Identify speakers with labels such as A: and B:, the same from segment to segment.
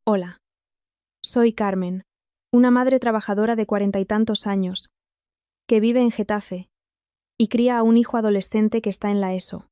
A: Hola, soy Carmen, una madre trabajadora de 40 y tantos años, que vive en Getafe y cría a un hijo adolescente que está en la ESO.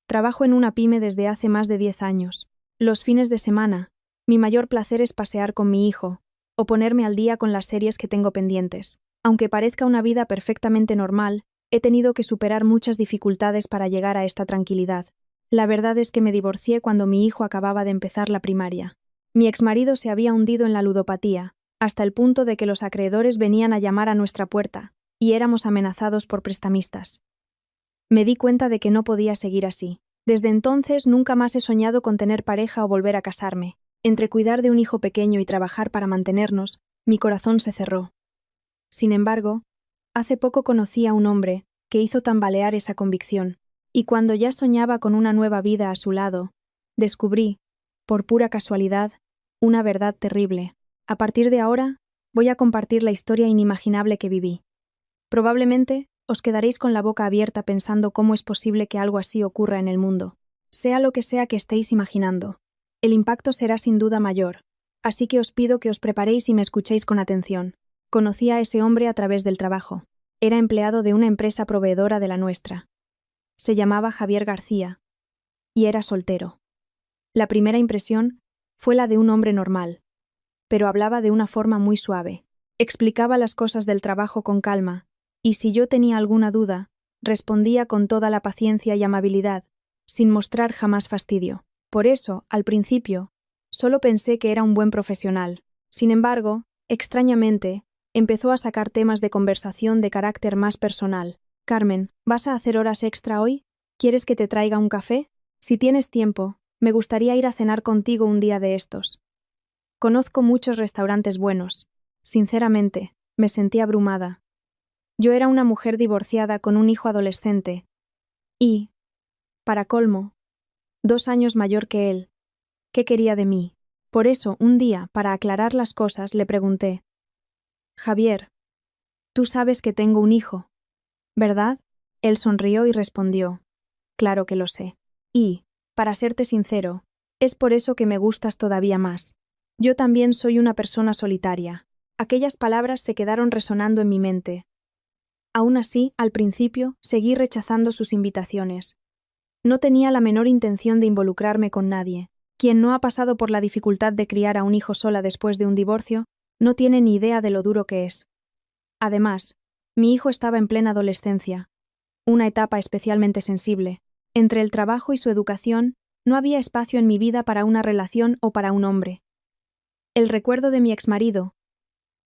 A: Trabajo en una pyme desde hace más de 10 años. Los fines de semana, mi mayor placer es pasear con mi hijo o ponerme al día con las series que tengo pendientes. Aunque parezca una vida perfectamente normal, he tenido que superar muchas dificultades para llegar a esta tranquilidad. La verdad es que me divorcié cuando mi hijo acababa de empezar la primaria. Mi exmarido se había hundido en la ludopatía, hasta el punto de que los acreedores venían a llamar a nuestra puerta, y éramos amenazados por prestamistas. Me di cuenta de que no podía seguir así. Desde entonces nunca más he soñado con tener pareja o volver a casarme. Entre cuidar de un hijo pequeño y trabajar para mantenernos, mi corazón se cerró. Sin embargo, hace poco conocí a un hombre que hizo tambalear esa convicción, y cuando ya soñaba con una nueva vida a su lado, descubrí, por pura casualidad, una verdad terrible. A partir de ahora, voy a compartir la historia inimaginable que viví. Probablemente os quedaréis con la boca abierta pensando cómo es posible que algo así ocurra en el mundo. Sea lo que sea que estéis imaginando, el impacto será sin duda mayor, así que os pido que os preparéis y me escuchéis con atención. Conocí a ese hombre a través del trabajo. Era empleado de una empresa proveedora de la nuestra. Se llamaba Javier García y era soltero. La primera impresión fue la de un hombre normal, pero hablaba de una forma muy suave. Explicaba las cosas del trabajo con calma, y si yo tenía alguna duda, respondía con toda la paciencia y amabilidad, sin mostrar jamás fastidio. Por eso, al principio, solo pensé que era un buen profesional. Sin embargo, extrañamente, empezó a sacar temas de conversación de carácter más personal. Carmen, ¿vas a hacer horas extra hoy? ¿Quieres que te traiga un café? Si tienes tiempo, me gustaría ir a cenar contigo un día de estos. Conozco muchos restaurantes buenos. Sinceramente, me sentí abrumada. Yo era una mujer divorciada con un hijo adolescente y, para colmo, 2 años mayor que él. ¿Qué quería de mí? Por eso, un día, para aclarar las cosas, le pregunté: Javier, tú sabes que tengo un hijo, ¿verdad? Él sonrió y respondió: claro que lo sé. Y, para serte sincero, es por eso que me gustas todavía más. Yo también soy una persona solitaria. Aquellas palabras se quedaron resonando en mi mente. Aún así, al principio, seguí rechazando sus invitaciones. No tenía la menor intención de involucrarme con nadie. Quien no ha pasado por la dificultad de criar a un hijo sola después de un divorcio, no tiene ni idea de lo duro que es. Además, mi hijo estaba en plena adolescencia, una etapa especialmente sensible. Entre el trabajo y su educación, no había espacio en mi vida para una relación o para un hombre. El recuerdo de mi exmarido,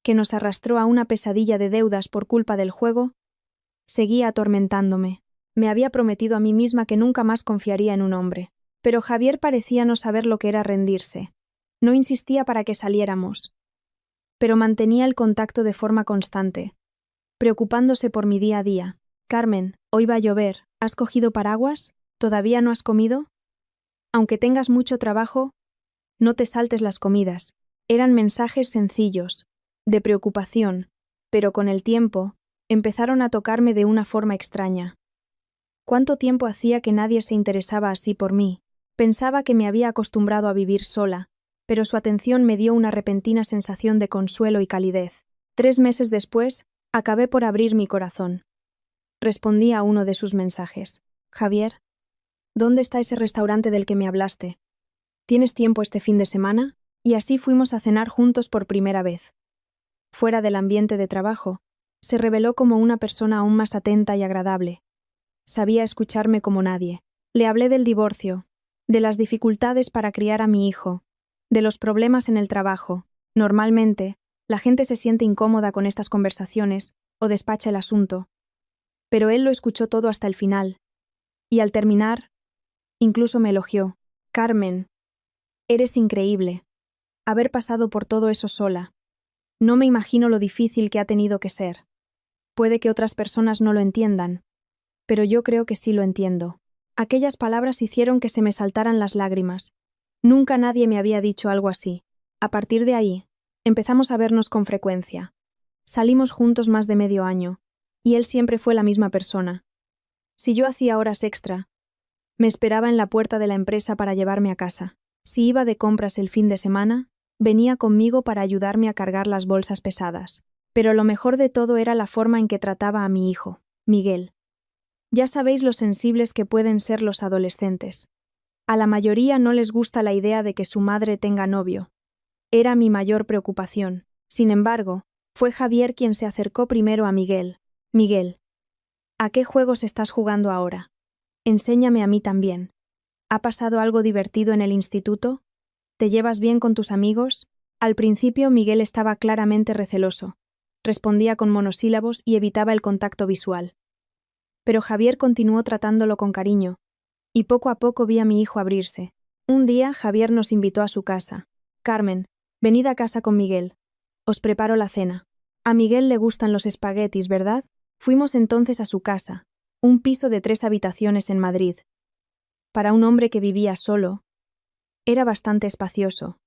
A: que nos arrastró a una pesadilla de deudas por culpa del juego, seguía atormentándome. Me había prometido a mí misma que nunca más confiaría en un hombre. Pero Javier parecía no saber lo que era rendirse. No insistía para que saliéramos, pero mantenía el contacto de forma constante, preocupándose por mi día a día. Carmen, hoy va a llover. ¿Has cogido paraguas? ¿Todavía no has comido? Aunque tengas mucho trabajo, no te saltes las comidas. Eran mensajes sencillos, de preocupación, pero con el tiempo, empezaron a tocarme de una forma extraña. ¿Cuánto tiempo hacía que nadie se interesaba así por mí? Pensaba que me había acostumbrado a vivir sola, pero su atención me dio una repentina sensación de consuelo y calidez. 3 meses después, acabé por abrir mi corazón. Respondí a uno de sus mensajes. Javier, ¿dónde está ese restaurante del que me hablaste? ¿Tienes tiempo este fin de semana? Y así fuimos a cenar juntos por primera vez. Fuera del ambiente de trabajo, se reveló como una persona aún más atenta y agradable. Sabía escucharme como nadie. Le hablé del divorcio, de las dificultades para criar a mi hijo, de los problemas en el trabajo. Normalmente, la gente se siente incómoda con estas conversaciones o despacha el asunto. Pero él lo escuchó todo hasta el final. Y al terminar, incluso me elogió. Carmen, eres increíble. Haber pasado por todo eso sola. No me imagino lo difícil que ha tenido que ser. Puede que otras personas no lo entiendan, pero yo creo que sí lo entiendo. Aquellas palabras hicieron que se me saltaran las lágrimas. Nunca nadie me había dicho algo así. A partir de ahí, empezamos a vernos con frecuencia. Salimos juntos más de medio año, y él siempre fue la misma persona. Si yo hacía horas extra, me esperaba en la puerta de la empresa para llevarme a casa. Si iba de compras el fin de semana, venía conmigo para ayudarme a cargar las bolsas pesadas. Pero lo mejor de todo era la forma en que trataba a mi hijo, Miguel. Ya sabéis lo sensibles que pueden ser los adolescentes. A la mayoría no les gusta la idea de que su madre tenga novio. Era mi mayor preocupación. Sin embargo, fue Javier quien se acercó primero a Miguel. Miguel, ¿a qué juegos estás jugando ahora? Enséñame a mí también. ¿Ha pasado algo divertido en el instituto? ¿Te llevas bien con tus amigos? Al principio Miguel estaba claramente receloso. Respondía con monosílabos y evitaba el contacto visual. Pero Javier continuó tratándolo con cariño, y poco a poco vi a mi hijo abrirse. Un día Javier nos invitó a su casa. Carmen, venid a casa con Miguel. Os preparo la cena. A Miguel le gustan los espaguetis, ¿verdad? Fuimos entonces a su casa, un piso de 3 habitaciones en Madrid. Para un hombre que vivía solo, era bastante espacioso.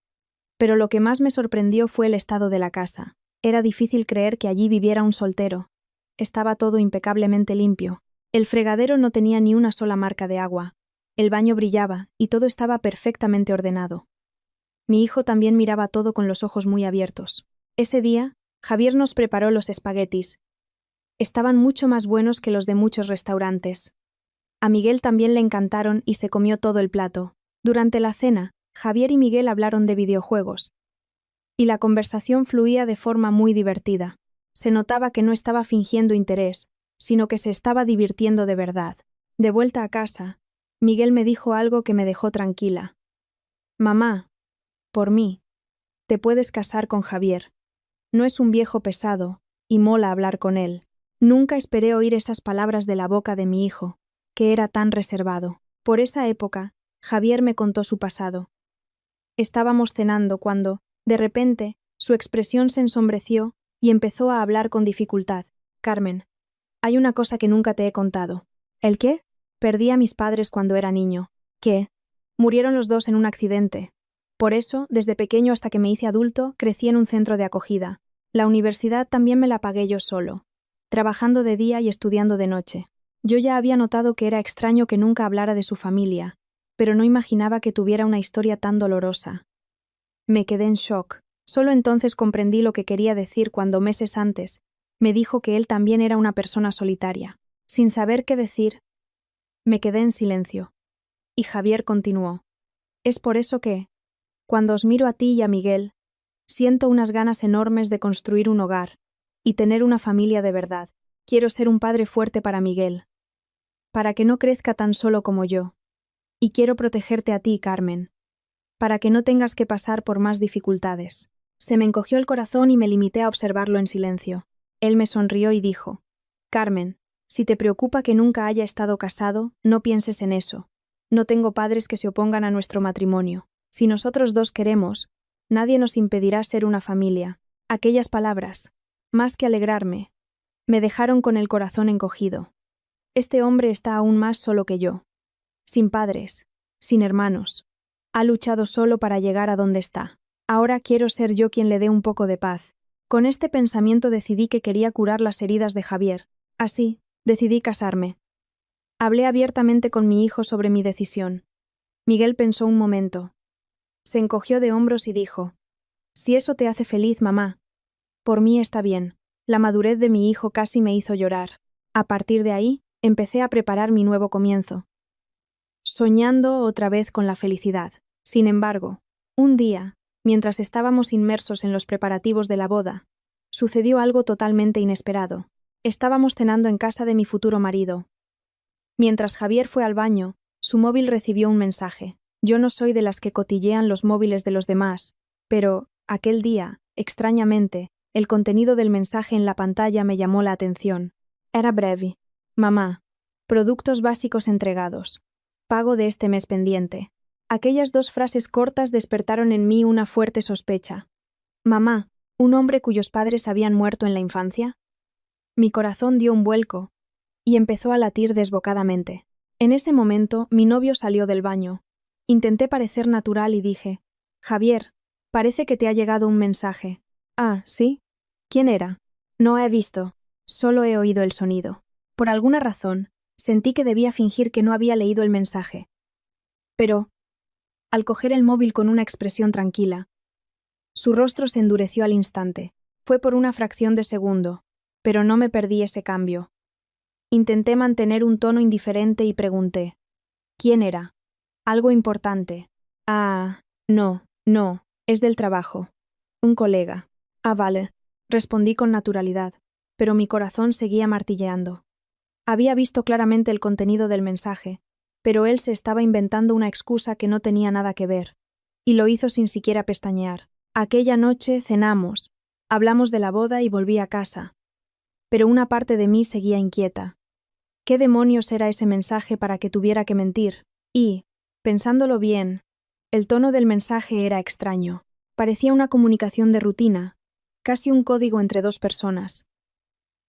A: Pero lo que más me sorprendió fue el estado de la casa. Era difícil creer que allí viviera un soltero. Estaba todo impecablemente limpio. El fregadero no tenía ni una sola marca de agua. El baño brillaba y todo estaba perfectamente ordenado. Mi hijo también miraba todo con los ojos muy abiertos. Ese día, Javier nos preparó los espaguetis. Estaban mucho más buenos que los de muchos restaurantes. A Miguel también le encantaron y se comió todo el plato. Durante la cena, Javier y Miguel hablaron de videojuegos. Y la conversación fluía de forma muy divertida. Se notaba que no estaba fingiendo interés, sino que se estaba divirtiendo de verdad. De vuelta a casa, Miguel me dijo algo que me dejó tranquila. Mamá, por mí, te puedes casar con Javier. No es un viejo pesado, y mola hablar con él. Nunca esperé oír esas palabras de la boca de mi hijo, que era tan reservado. Por esa época, Javier me contó su pasado. Estábamos cenando cuando, de repente, su expresión se ensombreció y empezó a hablar con dificultad. Carmen, hay una cosa que nunca te he contado. ¿El qué? Perdí a mis padres cuando era niño. ¿Qué? Murieron los dos en un accidente. Por eso, desde pequeño hasta que me hice adulto, crecí en un centro de acogida. La universidad también me la pagué yo solo, trabajando de día y estudiando de noche. Yo ya había notado que era extraño que nunca hablara de su familia, pero no imaginaba que tuviera una historia tan dolorosa. Me quedé en shock. Solo entonces comprendí lo que quería decir cuando meses antes me dijo que él también era una persona solitaria. Sin saber qué decir, me quedé en silencio. Y Javier continuó. Es por eso que, cuando os miro a ti y a Miguel, siento unas ganas enormes de construir un hogar y tener una familia de verdad. Quiero ser un padre fuerte para Miguel, para que no crezca tan solo como yo. Y quiero protegerte a ti, Carmen, para que no tengas que pasar por más dificultades. Se me encogió el corazón y me limité a observarlo en silencio. Él me sonrió y dijo, Carmen, si te preocupa que nunca haya estado casado, no pienses en eso. No tengo padres que se opongan a nuestro matrimonio. Si nosotros dos queremos, nadie nos impedirá ser una familia. Aquellas palabras, más que alegrarme, me dejaron con el corazón encogido. Este hombre está aún más solo que yo. Sin padres, sin hermanos. Ha luchado solo para llegar a donde está. Ahora quiero ser yo quien le dé un poco de paz. Con este pensamiento decidí que quería curar las heridas de Javier. Así, decidí casarme. Hablé abiertamente con mi hijo sobre mi decisión. Miguel pensó un momento. Se encogió de hombros y dijo, si eso te hace feliz, mamá. Por mí está bien. La madurez de mi hijo casi me hizo llorar. A partir de ahí, empecé a preparar mi nuevo comienzo, soñando otra vez con la felicidad. Sin embargo, un día, mientras estábamos inmersos en los preparativos de la boda, sucedió algo totalmente inesperado. Estábamos cenando en casa de mi futuro marido. Mientras Javier fue al baño, su móvil recibió un mensaje. Yo no soy de las que cotillean los móviles de los demás, pero, aquel día, extrañamente, el contenido del mensaje en la pantalla me llamó la atención. Era breve. Mamá, productos básicos entregados. Pago de este mes pendiente. Aquellas 2 frases cortas despertaron en mí una fuerte sospecha. Mamá, ¿un hombre cuyos padres habían muerto en la infancia? Mi corazón dio un vuelco y empezó a latir desbocadamente. En ese momento, mi novio salió del baño. Intenté parecer natural y dije, Javier, parece que te ha llegado un mensaje. Ah, ¿sí? ¿Quién era? No he visto, solo he oído el sonido. Por alguna razón, sentí que debía fingir que no había leído el mensaje. Pero, al coger el móvil con una expresión tranquila, Su rostro se endureció al instante. Fue por una fracción de segundo, pero no me perdí ese cambio. Intenté mantener un tono indiferente y pregunté: ¿quién era? Algo importante. Ah, no, es del trabajo. Un colega. Ah, vale, respondí con naturalidad, pero mi corazón seguía martilleando. Había visto claramente el contenido del mensaje, pero él se estaba inventando una excusa que no tenía nada que ver, y lo hizo sin siquiera pestañear. Aquella noche cenamos, hablamos de la boda y volví a casa. Pero una parte de mí seguía inquieta. ¿Qué demonios era ese mensaje para que tuviera que mentir? Y, pensándolo bien, el tono del mensaje era extraño. Parecía una comunicación de rutina, casi un código entre dos personas.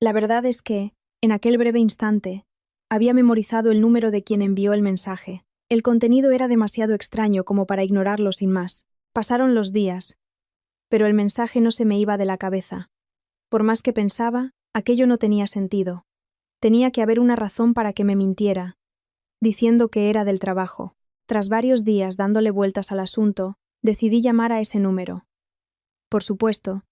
A: La verdad es que, en aquel breve instante, había memorizado el número de quien envió el mensaje. El contenido era demasiado extraño como para ignorarlo sin más. Pasaron los días, pero el mensaje no se me iba de la cabeza. Por más que pensaba, aquello no tenía sentido. Tenía que haber una razón para que me mintiera, diciendo que era del trabajo. Tras varios días dándole vueltas al asunto, decidí llamar a ese número. Por supuesto,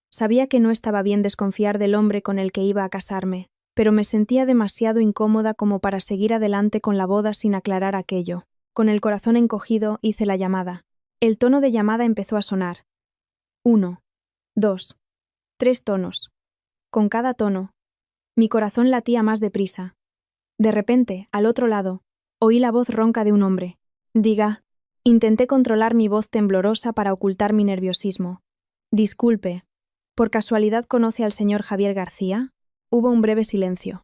A: sabía que no estaba bien desconfiar del hombre con el que iba a casarme, pero me sentía demasiado incómoda como para seguir adelante con la boda sin aclarar aquello. Con el corazón encogido hice la llamada. El tono de llamada empezó a sonar. 1, 2, 3 tonos. Con cada tono, mi corazón latía más deprisa. De repente, al otro lado, oí la voz ronca de un hombre. Diga. Intenté controlar mi voz temblorosa para ocultar mi nerviosismo. Disculpe, ¿por casualidad conoce al señor Javier García? Hubo un breve silencio.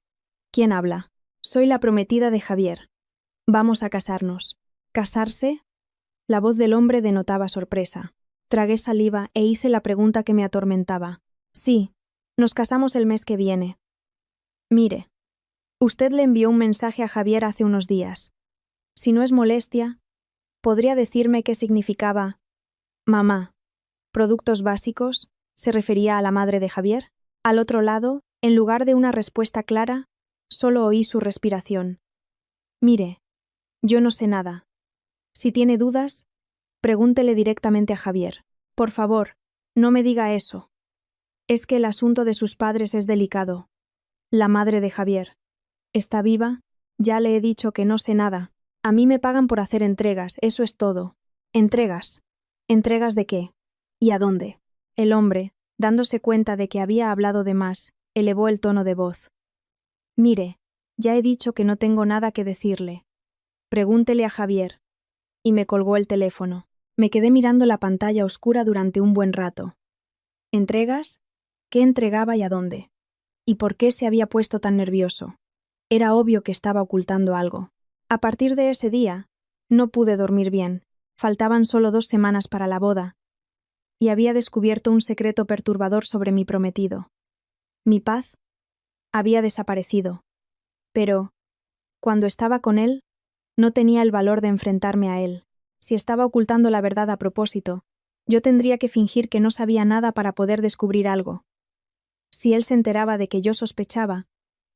A: ¿Quién habla? Soy la prometida de Javier. Vamos a casarnos. ¿Casarse? La voz del hombre denotaba sorpresa. Tragué saliva e hice la pregunta que me atormentaba. Sí, nos casamos el mes que viene. Mire, usted le envió un mensaje a Javier hace unos días. Si no es molestia, ¿podría decirme qué significaba mamá? ¿Productos básicos? ¿Se refería a la madre de Javier? Al otro lado, en lugar de una respuesta clara, solo oí su respiración. Mire, yo no sé nada. Si tiene dudas, pregúntele directamente a Javier. Por favor, no me diga eso. Es que el asunto de sus padres es delicado. La madre de Javier. ¿Está viva? Ya le he dicho que no sé nada. A mí me pagan por hacer entregas, eso es todo. ¿Entregas? ¿Entregas de qué? ¿Y a dónde? El hombre, dándose cuenta de que había hablado de más, elevó el tono de voz. Mire, ya he dicho que no tengo nada que decirle. Pregúntele a Javier. Y me colgó el teléfono. Me quedé mirando la pantalla oscura durante un buen rato. ¿Entregas? ¿Qué entregaba y a dónde? ¿Y por qué se había puesto tan nervioso? Era obvio que estaba ocultando algo. A partir de ese día, no pude dormir bien. Faltaban solo 2 semanas para la boda, y había descubierto un secreto perturbador sobre mi prometido. Mi paz había desaparecido. Pero, cuando estaba con él, no tenía el valor de enfrentarme a él. Si estaba ocultando la verdad a propósito, yo tendría que fingir que no sabía nada para poder descubrir algo. Si él se enteraba de que yo sospechaba,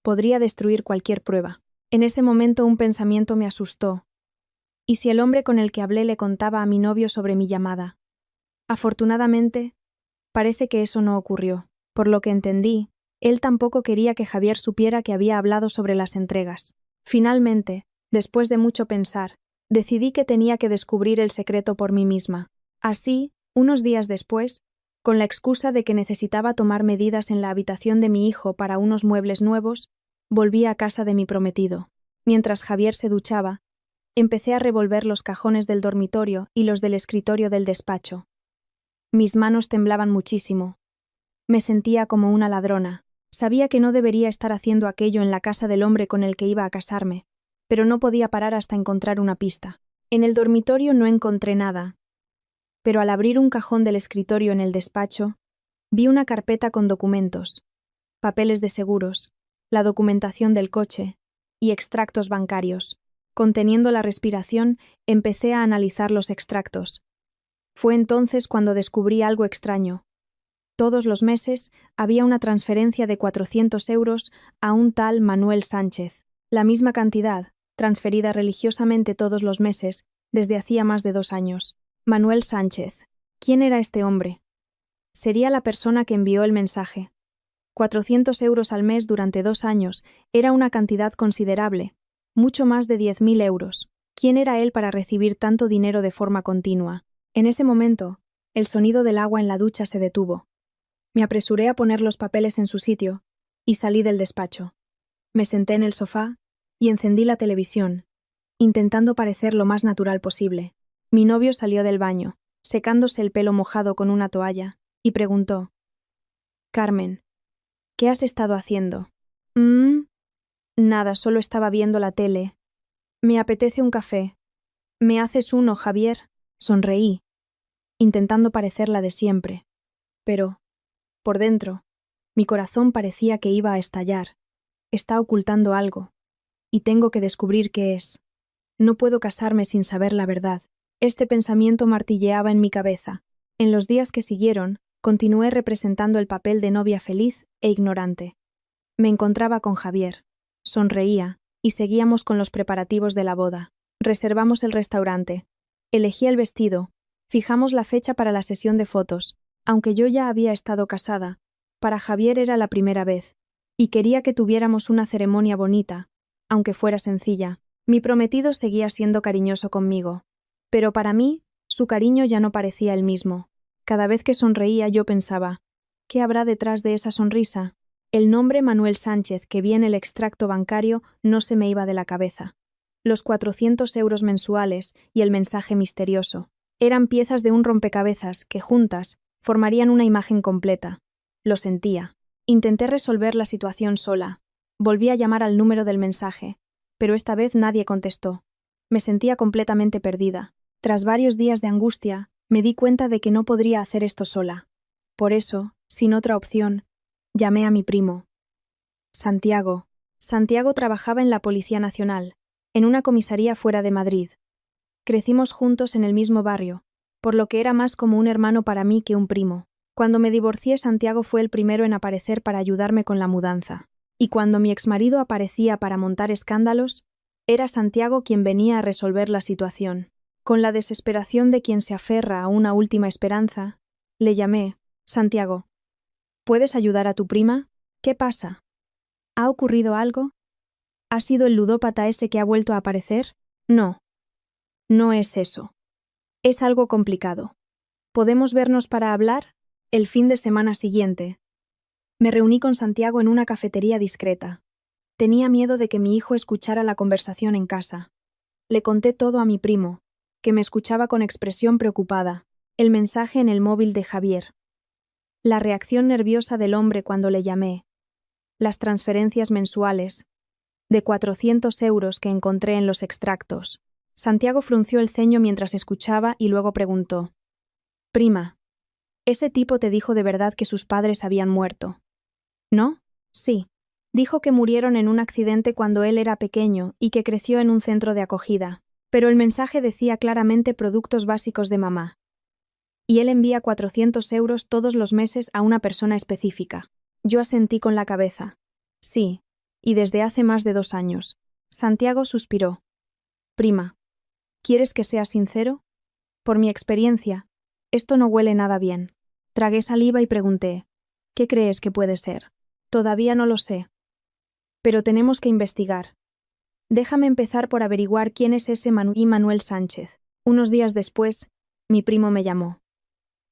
A: podría destruir cualquier prueba. En ese momento un pensamiento me asustó. ¿Y si el hombre con el que hablé le contaba a mi novio sobre mi llamada? Afortunadamente, parece que eso no ocurrió. Por lo que entendí, él tampoco quería que Javier supiera que había hablado sobre las entregas. Finalmente, después de mucho pensar, decidí que tenía que descubrir el secreto por mí misma. Así, unos días después, con la excusa de que necesitaba tomar medidas en la habitación de mi hijo para unos muebles nuevos, volví a casa de mi prometido. Mientras Javier se duchaba, empecé a revolver los cajones del dormitorio y los del escritorio del despacho. Mis manos temblaban muchísimo. Me sentía como una ladrona. Sabía que no debería estar haciendo aquello en la casa del hombre con el que iba a casarme, pero no podía parar hasta encontrar una pista. En el dormitorio no encontré nada, pero al abrir un cajón del escritorio en el despacho, vi una carpeta con documentos, papeles de seguros, la documentación del coche y extractos bancarios. Conteniendo la respiración, empecé a analizar los extractos. Fue entonces cuando descubrí algo extraño. Todos los meses había una transferencia de 400 euros a un tal Manuel Sánchez. La misma cantidad, transferida religiosamente todos los meses, desde hacía más de 2 años. Manuel Sánchez. ¿Quién era este hombre? Sería la persona que envió el mensaje. 400 euros al mes durante 2 años era una cantidad considerable, mucho más de 10.000 euros. ¿Quién era él para recibir tanto dinero de forma continua? En ese momento, el sonido del agua en la ducha se detuvo. Me apresuré a poner los papeles en su sitio y salí del despacho. Me senté en el sofá y encendí la televisión, intentando parecer lo más natural posible. Mi novio salió del baño, secándose el pelo mojado con una toalla, y preguntó: «Carmen, ¿qué has estado haciendo?» Nada, solo estaba viendo la tele. «Me apetece un café». «¿Me haces uno, Javier?» Sonreí, intentando parecer la de siempre. Pero, por dentro, mi corazón parecía que iba a estallar. Está ocultando algo, y tengo que descubrir qué es. No puedo casarme sin saber la verdad. Este pensamiento martilleaba en mi cabeza. En los días que siguieron, continué representando el papel de novia feliz e ignorante. Me encontraba con Javier. Sonreía, y seguíamos con los preparativos de la boda. Reservamos el restaurante. Elegí el vestido. Fijamos la fecha para la sesión de fotos. Aunque yo ya había estado casada, para Javier era la primera vez, y quería que tuviéramos una ceremonia bonita, aunque fuera sencilla. Mi prometido seguía siendo cariñoso conmigo, pero para mí, su cariño ya no parecía el mismo. Cada vez que sonreía yo pensaba: ¿qué habrá detrás de esa sonrisa? El nombre Manuel Sánchez que vi en el extracto bancario no se me iba de la cabeza. Los 400 euros mensuales y el mensaje misterioso eran piezas de un rompecabezas que, juntas, formarían una imagen completa. Lo sentía. Intenté resolver la situación sola. Volví a llamar al número del mensaje, pero esta vez nadie contestó. Me sentía completamente perdida. Tras varios días de angustia, me di cuenta de que no podría hacer esto sola. Por eso, sin otra opción, llamé a mi primo. Santiago. Santiago trabajaba en la Policía Nacional, en una comisaría fuera de Madrid. Crecimos juntos en el mismo barrio, por lo que era más como un hermano para mí que un primo. Cuando me divorcié, Santiago fue el primero en aparecer para ayudarme con la mudanza. Y cuando mi exmarido aparecía para montar escándalos, era Santiago quien venía a resolver la situación. Con la desesperación de quien se aferra a una última esperanza, le llamé: «Santiago, ¿puedes ayudar a tu prima? ¿Qué pasa? ¿Ha ocurrido algo? ¿Ha sido el ludópata ese que ha vuelto a aparecer?» «No. No es eso. Es algo complicado. ¿Podemos vernos para hablar?» El fin de semana siguiente, me reuní con Santiago en una cafetería discreta. Tenía miedo de que mi hijo escuchara la conversación en casa. Le conté todo a mi primo, que me escuchaba con expresión preocupada, el mensaje en el móvil de Javier, la reacción nerviosa del hombre cuando le llamé, las transferencias mensuales, de 400 euros que encontré en los extractos. Santiago frunció el ceño mientras escuchaba y luego preguntó: «Prima, ¿ese tipo te dijo de verdad que sus padres habían muerto?» «¿No?» «Sí. Dijo que murieron en un accidente cuando él era pequeño y que creció en un centro de acogida. Pero el mensaje decía claramente productos básicos de mamá. Y él envía 400 euros todos los meses a una persona específica». Yo asentí con la cabeza. «Sí, y desde hace más de 2 años». Santiago suspiró. «Prima, ¿quieres que sea sincero? Por mi experiencia, esto no huele nada bien». Tragué saliva y pregunté: «¿Qué crees que puede ser?» «Todavía no lo sé. Pero tenemos que investigar. Déjame empezar por averiguar quién es ese Manuel Sánchez». Unos días después, mi primo me llamó.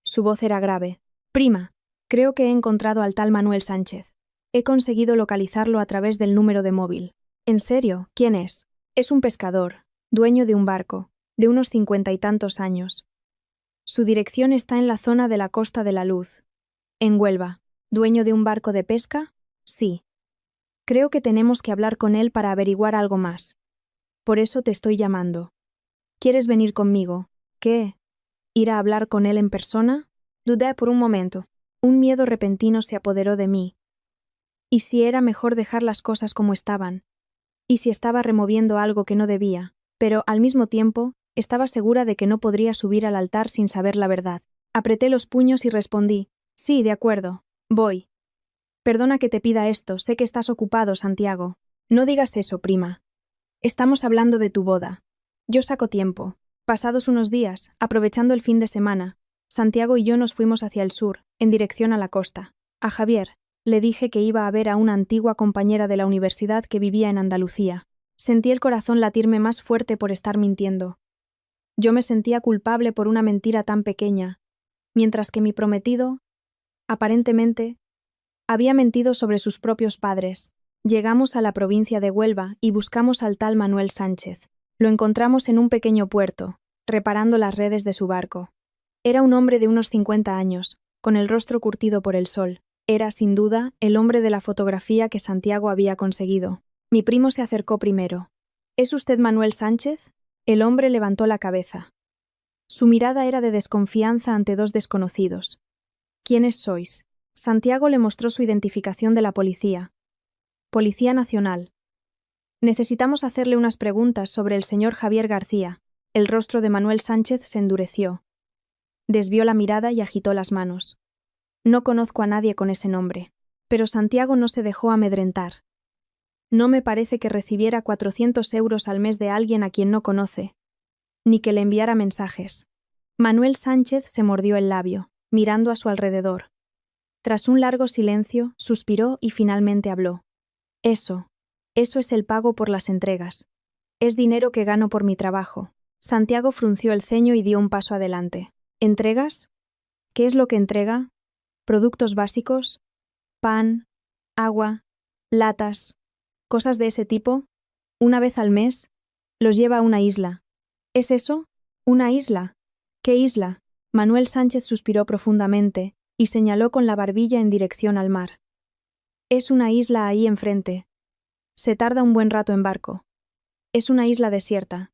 A: Su voz era grave. «Prima, creo que he encontrado al tal Manuel Sánchez. He conseguido localizarlo a través del número de móvil». «¿En serio? ¿Quién es?» «Es un pescador, dueño de un barco, de unos 50 y tantos años. Su dirección está en la zona de la Costa de la Luz, en Huelva». «¿Dueño de un barco de pesca?» «Sí. Creo que tenemos que hablar con él para averiguar algo más. Por eso te estoy llamando. ¿Quieres venir conmigo?» «¿Qué? ¿Ir a hablar con él en persona?» Dudé por un momento. Un miedo repentino se apoderó de mí. ¿Y si era mejor dejar las cosas como estaban? ¿Y si estaba removiendo algo que no debía? Pero, al mismo tiempo, estaba segura de que no podría subir al altar sin saber la verdad. Apreté los puños y respondí: «Sí, de acuerdo. Voy». «Perdona que te pida esto, sé que estás ocupado, Santiago». «No digas eso, prima. Estamos hablando de tu boda. Yo saco tiempo. Pasados unos días, aprovechando el fin de semana, Santiago y yo nos fuimos hacia el sur, en dirección a la costa. A Javier le dije que iba a ver a una antigua compañera de la universidad que vivía en Andalucía. Sentí el corazón latirme más fuerte por estar mintiendo. Yo me sentía culpable por una mentira tan pequeña, mientras que mi prometido, aparentemente, había mentido sobre sus propios padres. Llegamos a la provincia de Huelva y buscamos al tal Manuel Sánchez. Lo encontramos en un pequeño puerto, reparando las redes de su barco. Era un hombre de unos 50 años, con el rostro curtido por el sol. Era, sin duda, el hombre de la fotografía que Santiago había conseguido. Mi primo se acercó primero. ¿Es usted Manuel Sánchez? El hombre levantó la cabeza. Su mirada era de desconfianza ante dos desconocidos. ¿Quiénes sois? Santiago le mostró su identificación de la policía. Policía Nacional. Necesitamos hacerle unas preguntas sobre el señor Javier García. El rostro de Manuel Sánchez se endureció. Desvió la mirada y agitó las manos. No conozco a nadie con ese nombre. Pero Santiago no se dejó amedrentar. No me parece que recibiera 400 euros al mes de alguien a quien no conoce, ni que le enviara mensajes. Manuel Sánchez se mordió el labio, mirando a su alrededor. Tras un largo silencio, suspiró y finalmente habló. Eso es el pago por las entregas. Es dinero que gano por mi trabajo. Santiago frunció el ceño y dio un paso adelante. ¿Entregas? ¿Qué es lo que entrega? ¿Productos básicos? ¿Pan? ¿Agua? ¿Latas? ¿Cosas de ese tipo? ¿Una vez al mes? Los lleva a una isla. ¿Es eso? ¿Una isla? ¿Qué isla? Manuel Sánchez suspiró profundamente y señaló con la barbilla en dirección al mar. Es una isla ahí enfrente. Se tarda un buen rato en barco. Es una isla desierta.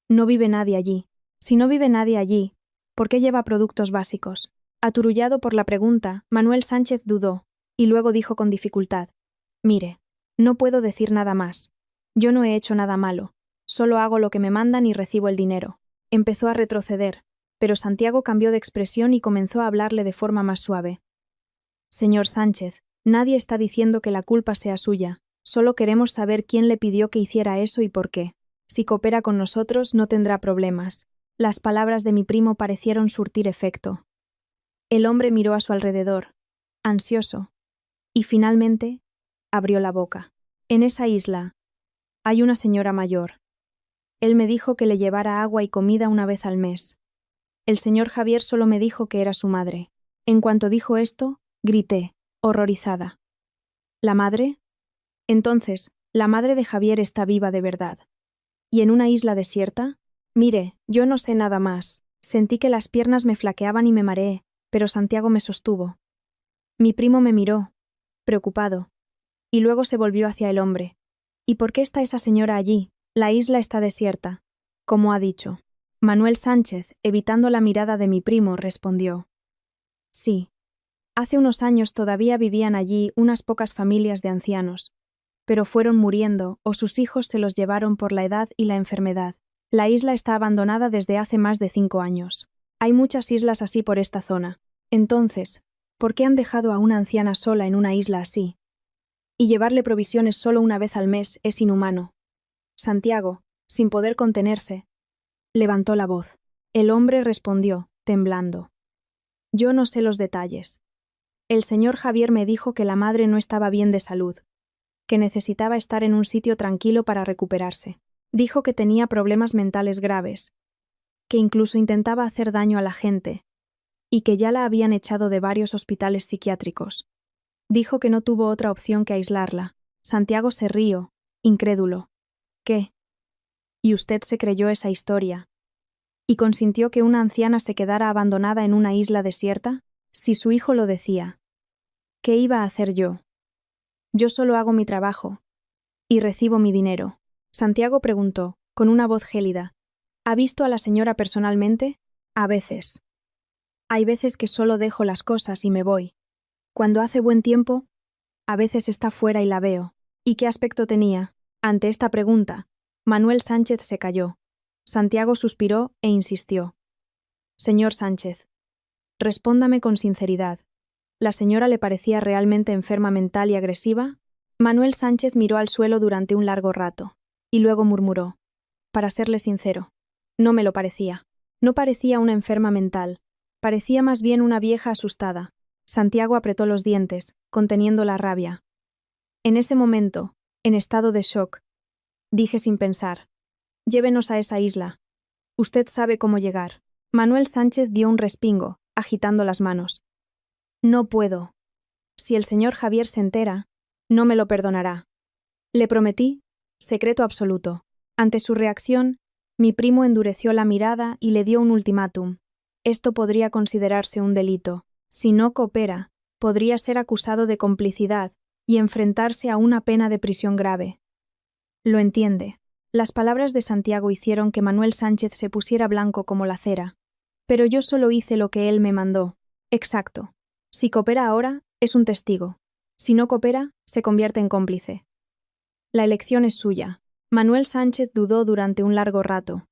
A: No vive nadie allí. Si no vive nadie allí, ¿por qué lleva productos básicos? Aturullado por la pregunta, Manuel Sánchez dudó, y luego dijo con dificultad. Mire, no puedo decir nada más. Yo no he hecho nada malo. Solo hago lo que me mandan y recibo el dinero. Empezó a retroceder, pero Santiago cambió de expresión y comenzó a hablarle de forma más suave. Señor Sánchez, nadie está diciendo que la culpa sea suya. Solo queremos saber quién le pidió que hiciera eso y por qué. Si coopera con nosotros, no tendrá problemas. Las palabras de mi primo parecieron surtir efecto. El hombre miró a su alrededor, ansioso, y finalmente abrió la boca. En esa isla hay una señora mayor. Él me dijo que le llevara agua y comida una vez al mes. El señor Javier solo me dijo que era su madre. En cuanto dijo esto, grité, horrorizada. ¿La madre? Entonces, la madre de Javier está viva de verdad. ¿Y en una isla desierta? Mire, yo no sé nada más. Sentí que las piernas me flaqueaban y me mareé, pero Santiago me sostuvo. Mi primo me miró, preocupado, y luego se volvió hacia el hombre. ¿Y por qué está esa señora allí? La isla está desierta, como ha dicho. Manuel Sánchez, evitando la mirada de mi primo, respondió. Sí. Hace unos años todavía vivían allí unas pocas familias de ancianos, pero fueron muriendo o sus hijos se los llevaron por la edad y la enfermedad. La isla está abandonada desde hace más de 5 años. Hay muchas islas así por esta zona. Entonces, ¿por qué han dejado a una anciana sola en una isla así? Y llevarle provisiones solo una vez al mes es inhumano. Santiago, sin poder contenerse, levantó la voz. El hombre respondió, temblando. Yo no sé los detalles. El señor Javier me dijo que la madre no estaba bien de salud, que necesitaba estar en un sitio tranquilo para recuperarse. Dijo que tenía problemas mentales graves, que incluso intentaba hacer daño a la gente, y que ya la habían echado de varios hospitales psiquiátricos. Dijo que no tuvo otra opción que aislarla. Santiago se rió, incrédulo. ¿Qué? ¿Y usted se creyó esa historia? ¿Y consintió que una anciana se quedara abandonada en una isla desierta? Si su hijo lo decía. ¿Qué iba a hacer yo? Yo solo hago mi trabajo. Y recibo mi dinero. Santiago preguntó, con una voz gélida. ¿Ha visto a la señora personalmente? A veces. Hay veces que solo dejo las cosas y me voy. Cuando hace buen tiempo, a veces está fuera y la veo. ¿Y qué aspecto tenía? Ante esta pregunta, Manuel Sánchez se calló. Santiago suspiró e insistió. Señor Sánchez, respóndame con sinceridad. ¿La señora le parecía realmente enferma mental y agresiva? Manuel Sánchez miró al suelo durante un largo rato, y luego murmuró. Para serle sincero, no me lo parecía. No parecía una enferma mental. Parecía más bien una vieja asustada. Santiago apretó los dientes, conteniendo la rabia. En ese momento, en estado de shock, dije sin pensar: llévenos a esa isla. Usted sabe cómo llegar. Manuel Sánchez dio un respingo, agitando las manos. No puedo. Si el señor Javier se entera, no me lo perdonará. Le prometí, secreto absoluto. Ante su reacción, mi primo endureció la mirada y le dio un ultimátum. Esto podría considerarse un delito. Si no coopera, podría ser acusado de complicidad y enfrentarse a una pena de prisión grave. Lo entiende. Las palabras de Santiago hicieron que Manuel Sánchez se pusiera blanco como la cera. Pero yo solo hice lo que él me mandó. Exacto. Si coopera ahora, es un testigo. Si no coopera, se convierte en cómplice. La elección es suya. Manuel Sánchez dudó durante un largo rato.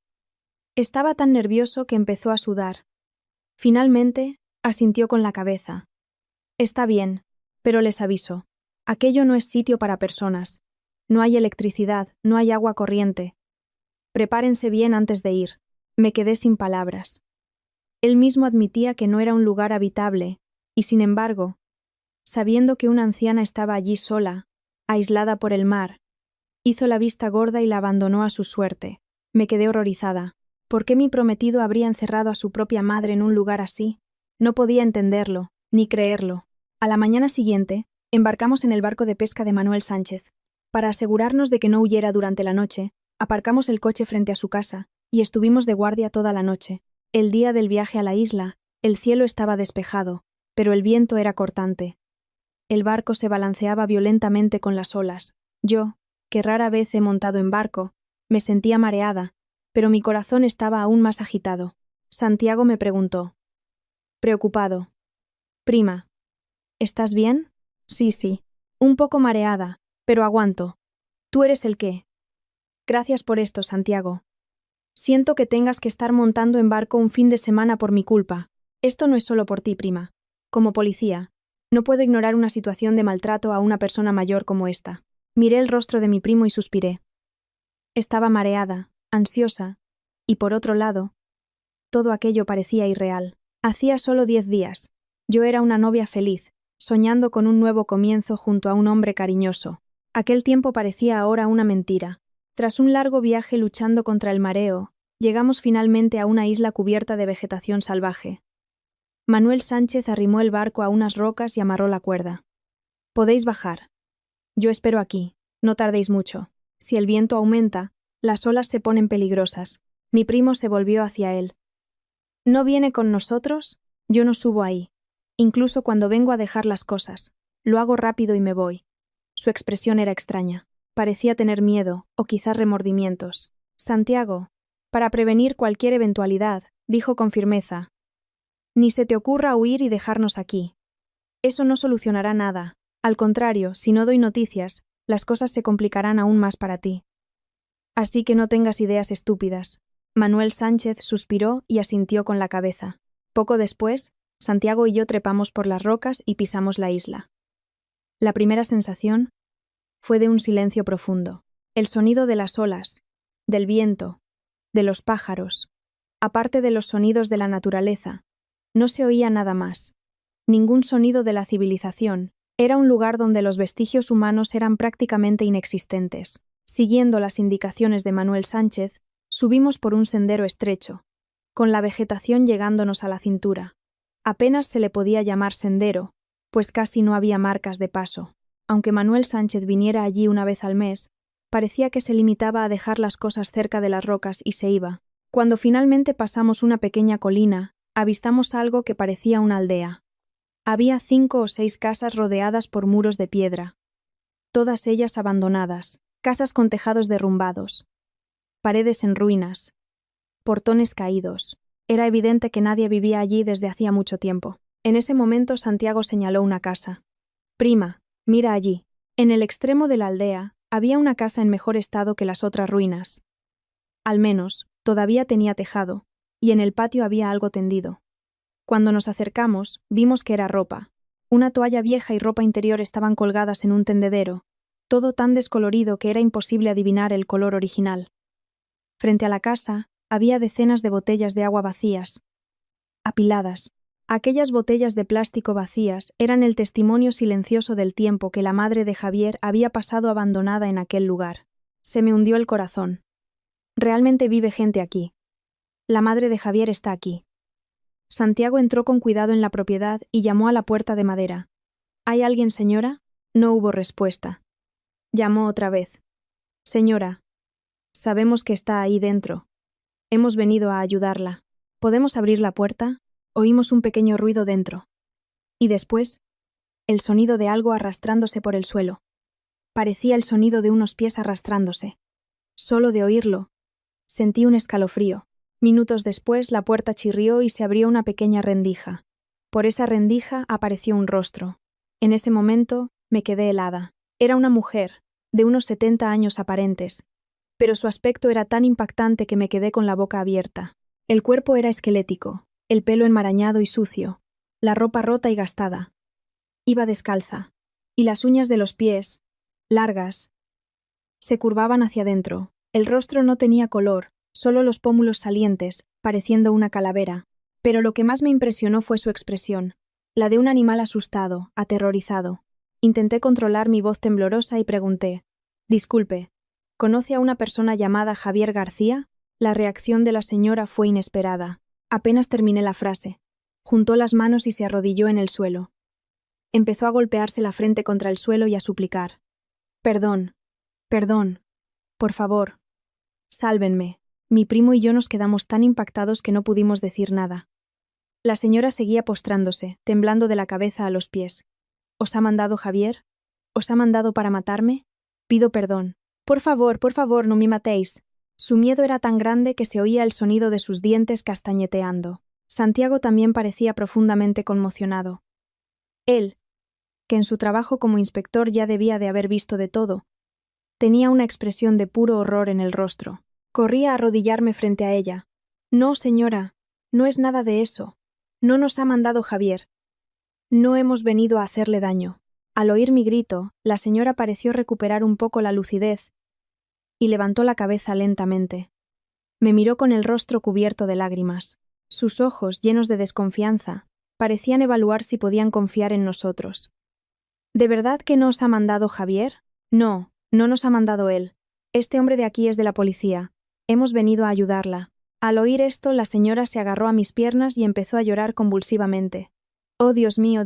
A: Estaba tan nervioso que empezó a sudar. Finalmente, asintió con la cabeza. Está bien, pero les aviso. Aquello no es sitio para personas. No hay electricidad, no hay agua corriente. Prepárense bien antes de ir. Me quedé sin palabras. Él mismo admitía que no era un lugar habitable, y sin embargo, sabiendo que una anciana estaba allí sola, aislada por el mar, hizo la vista gorda y la abandonó a su suerte. Me quedé horrorizada. ¿Por qué mi prometido habría encerrado a su propia madre en un lugar así? No podía entenderlo, ni creerlo. A la mañana siguiente, embarcamos en el barco de pesca de Manuel Sánchez. Para asegurarnos de que no huyera durante la noche, aparcamos el coche frente a su casa, y estuvimos de guardia toda la noche. El día del viaje a la isla, el cielo estaba despejado, pero el viento era cortante. El barco se balanceaba violentamente con las olas. Yo, que rara vez he montado en barco, me sentía mareada, pero mi corazón estaba aún más agitado. Santiago me preguntó, preocupado: «Prima, ¿estás bien?» Sí, un poco mareada, pero aguanto. ¿Tú eres el qué? Gracias por esto, Santiago. Siento que tengas que estar montando en barco un fin de semana por mi culpa. Esto no es solo por ti, prima. Como policía, no puedo ignorar una situación de maltrato a una persona mayor como esta. Miré el rostro de mi primo y suspiré. Estaba mareada, ansiosa, y por otro lado, todo aquello parecía irreal. Hacía solo 10 días. Yo era una novia feliz, soñando con un nuevo comienzo junto a un hombre cariñoso. Aquel tiempo parecía ahora una mentira. Tras un largo viaje luchando contra el mareo, llegamos finalmente a una isla cubierta de vegetación salvaje. Manuel Sánchez arrimó el barco a unas rocas y amarró la cuerda. Podéis bajar. Yo espero aquí, no tardéis mucho. Si el viento aumenta, las olas se ponen peligrosas. Mi primo se volvió hacia él. ¿No viene con nosotros? Yo no subo ahí. Incluso cuando vengo a dejar las cosas. Lo hago rápido y me voy. Su expresión era extraña. Parecía tener miedo, o quizás remordimientos. Santiago, para prevenir cualquier eventualidad, dijo con firmeza: ni se te ocurra huir y dejarnos aquí. Eso no solucionará nada. Al contrario, si no doy noticias, las cosas se complicarán aún más para ti. Así que no tengas ideas estúpidas. Manuel Sánchez suspiró y asintió con la cabeza. Poco después, Santiago y yo trepamos por las rocas y pisamos la isla. La primera sensación fue de un silencio profundo. El sonido de las olas, del viento, de los pájaros, aparte de los sonidos de la naturaleza, no se oía nada más. Ningún sonido de la civilización. Era un lugar donde los vestigios humanos eran prácticamente inexistentes. Siguiendo las indicaciones de Manuel Sánchez, subimos por un sendero estrecho, con la vegetación llegándonos a la cintura. Apenas se le podía llamar sendero, pues casi no había marcas de paso. Aunque Manuel Sánchez viniera allí una vez al mes, parecía que se limitaba a dejar las cosas cerca de las rocas y se iba. Cuando finalmente pasamos una pequeña colina, avistamos algo que parecía una aldea. Había 5 o 6 casas rodeadas por muros de piedra, todas ellas abandonadas, casas con tejados derrumbados, paredes en ruinas, portones caídos. Era evidente que nadie vivía allí desde hacía mucho tiempo. En ese momento Santiago señaló una casa. «Prima, mira allí». En el extremo de la aldea había una casa en mejor estado que las otras ruinas. Al menos, todavía tenía tejado, y en el patio había algo tendido. Cuando nos acercamos, vimos que era ropa. Una toalla vieja y ropa interior estaban colgadas en un tendedero, todo tan descolorido que era imposible adivinar el color original. Frente a la casa había decenas de botellas de agua vacías, apiladas, Aquellas botellas de plástico vacías eran el testimonio silencioso del tiempo que la madre de Javier había pasado abandonada en aquel lugar. Se me hundió el corazón. Realmente vive gente aquí. La madre de Javier está aquí. Santiago entró con cuidado en la propiedad y llamó a la puerta de madera. ¿Hay alguien, señora? No hubo respuesta. Llamó otra vez. Señora, sabemos que está ahí dentro. Hemos venido a ayudarla. ¿Podemos abrir la puerta? Oímos un pequeño ruido dentro. Y después, el sonido de algo arrastrándose por el suelo. Parecía el sonido de unos pies arrastrándose. Solo de oírlo, sentí un escalofrío. Minutos después, la puerta chirrió y se abrió una pequeña rendija. Por esa rendija apareció un rostro. En ese momento, me quedé helada. Era una mujer, de unos 70 años aparentes, pero su aspecto era tan impactante que me quedé con la boca abierta. El cuerpo era esquelético, el pelo enmarañado y sucio, la ropa rota y gastada. Iba descalza, y las uñas de los pies, largas, se curvaban hacia adentro. El rostro no tenía color, solo los pómulos salientes, pareciendo una calavera. Pero lo que más me impresionó fue su expresión, la de un animal asustado, aterrorizado. Intenté controlar mi voz temblorosa y pregunté: «Disculpe, ¿conoce a una persona llamada Javier García?» La reacción de la señora fue inesperada. Apenas terminé la frase. Juntó las manos y se arrodilló en el suelo. Empezó a golpearse la frente contra el suelo y a suplicar: «Perdón, perdón, por favor, sálvenme». Mi primo y yo nos quedamos tan impactados que no pudimos decir nada. La señora seguía postrándose, temblando de la cabeza a los pies. «¿Os ha mandado Javier? ¿Os ha mandado para matarme? Pido perdón. Por favor, no me matéis». Su miedo era tan grande que se oía el sonido de sus dientes castañeteando. Santiago también parecía profundamente conmocionado. Él, que en su trabajo como inspector ya debía de haber visto de todo, tenía una expresión de puro horror en el rostro. Corrí a arrodillarme frente a ella. «No, señora, no es nada de eso. No nos ha mandado Javier. No hemos venido a hacerle daño». Al oír mi grito, la señora pareció recuperar un poco la lucidez y levantó la cabeza lentamente. Me miró con el rostro cubierto de lágrimas. Sus ojos, llenos de desconfianza, parecían evaluar si podían confiar en nosotros. «¿De verdad que no os ha mandado Javier?» «No, no nos ha mandado él. Este hombre de aquí es de la policía. Hemos venido a ayudarla». Al oír esto, la señora se agarró a mis piernas y empezó a llorar convulsivamente. «Oh, Dios mío,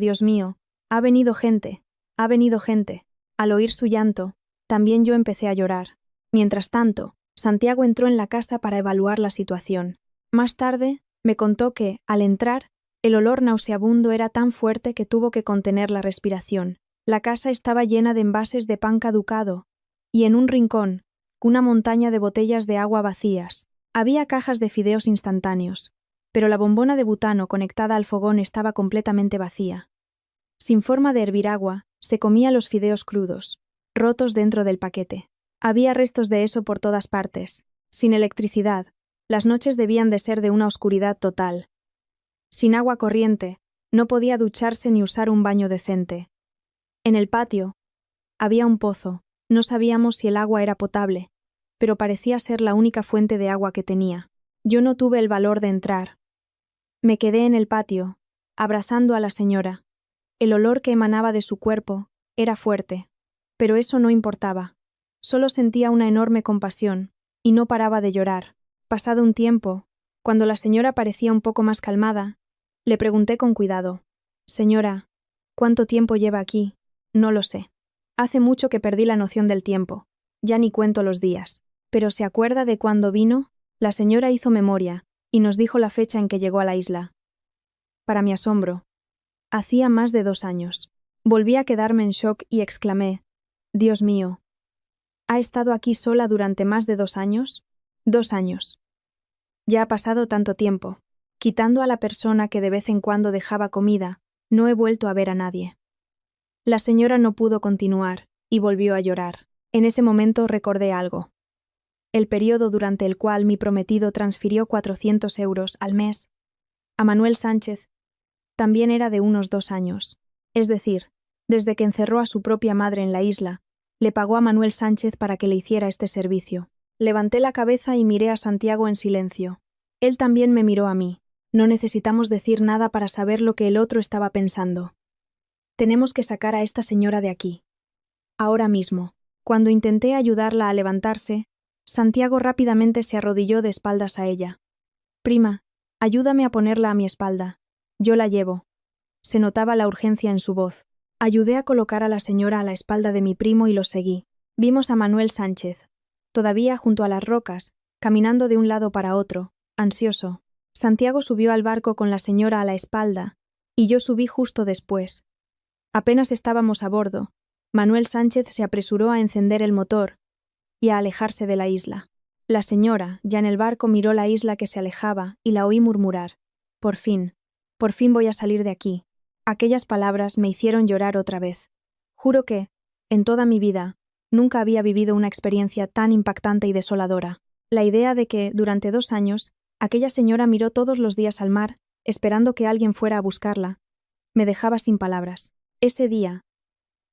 A: ha venido gente, ha venido gente». Al oír su llanto, también yo empecé a llorar. Mientras tanto, Santiago entró en la casa para evaluar la situación. Más tarde, me contó que, al entrar, el olor nauseabundo era tan fuerte que tuvo que contener la respiración. La casa estaba llena de envases de pan caducado, y en un rincón, una montaña de botellas de agua vacías. Había cajas de fideos instantáneos, pero la bombona de butano conectada al fogón estaba completamente vacía. Sin forma de hervir agua, se comía los fideos crudos, rotos dentro del paquete. Había restos de eso por todas partes. Sin electricidad, las noches debían de ser de una oscuridad total. Sin agua corriente, no podía ducharse ni usar un baño decente. En el patio, había un pozo. No sabíamos si el agua era potable, pero parecía ser la única fuente de agua que tenía. Yo no tuve el valor de entrar. Me quedé en el patio, abrazando a la señora. El olor que emanaba de su cuerpo era fuerte, pero eso no importaba. Solo sentía una enorme compasión, y no paraba de llorar. Pasado un tiempo, cuando la señora parecía un poco más calmada, le pregunté con cuidado: «Señora, ¿cuánto tiempo lleva aquí?» «No lo sé. Hace mucho que perdí la noción del tiempo. Ya ni cuento los días. ¿Pero se acuerda de cuándo vino?» La señora hizo memoria, y nos dijo la fecha en que llegó a la isla. Para mi asombro, hacía más de 2 años. Volví a quedarme en shock y exclamé: «Dios mío, ¿ha estado aquí sola durante más de 2 años?» 2 años. Ya ha pasado tanto tiempo. Quitando a la persona que de vez en cuando dejaba comida, no he vuelto a ver a nadie. La señora no pudo continuar, y volvió a llorar. En ese momento recordé algo. El periodo durante el cual mi prometido transfirió 400 euros al mes a Manuel Sánchez también era de unos 2 años. Es decir, desde que encerró a su propia madre en la isla, le pagó a Manuel Sánchez para que le hiciera este servicio. Levanté la cabeza y miré a Santiago en silencio. Él también me miró a mí. No necesitamos decir nada para saber lo que el otro estaba pensando. Tenemos que sacar a esta señora de aquí. Ahora mismo. Cuando intenté ayudarla a levantarse, Santiago rápidamente se arrodilló de espaldas a ella. Prima, ayúdame a ponerla a mi espalda. Yo la llevo. Se notaba la urgencia en su voz. Ayudé a colocar a la señora a la espalda de mi primo y los seguí. Vimos a Manuel Sánchez, todavía junto a las rocas, caminando de un lado para otro, ansioso. Santiago subió al barco con la señora a la espalda, y yo subí justo después. Apenas estábamos a bordo, Manuel Sánchez se apresuró a encender el motor y a alejarse de la isla. La señora, ya en el barco, miró la isla que se alejaba y la oí murmurar: por fin voy a salir de aquí. Aquellas palabras me hicieron llorar otra vez. Juro que, en toda mi vida, nunca había vivido una experiencia tan impactante y desoladora. La idea de que, durante 2 años, aquella señora miró todos los días al mar, esperando que alguien fuera a buscarla, me dejaba sin palabras. Ese día,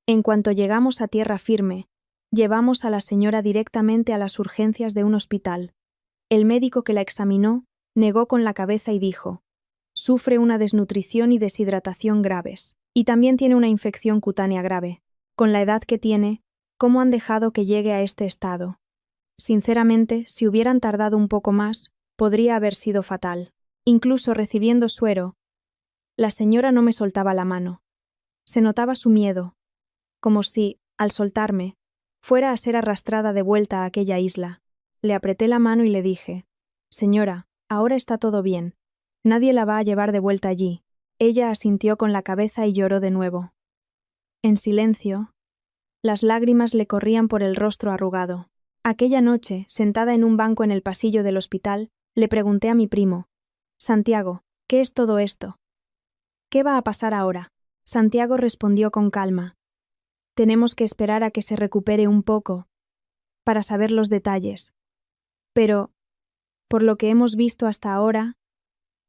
A: en cuanto llegamos a tierra firme, llevamos a la señora directamente a las urgencias de un hospital. El médico que la examinó negó con la cabeza y dijo: sufre una desnutrición y deshidratación graves, y también tiene una infección cutánea grave. Con la edad que tiene, ¿cómo han dejado que llegue a este estado? Sinceramente, si hubieran tardado un poco más, podría haber sido fatal. Incluso recibiendo suero, la señora no me soltaba la mano. Se notaba su miedo, como si, al soltarme, fuera a ser arrastrada de vuelta a aquella isla. Le apreté la mano y le dije: señora, ahora está todo bien. Nadie la va a llevar de vuelta allí. Ella asintió con la cabeza y lloró de nuevo. En silencio, las lágrimas le corrían por el rostro arrugado. Aquella noche, sentada en un banco en el pasillo del hospital, le pregunté a mi primo: Santiago, ¿qué es todo esto? ¿Qué va a pasar ahora? Santiago respondió con calma: tenemos que esperar a que se recupere un poco, para saber los detalles. Pero, por lo que hemos visto hasta ahora,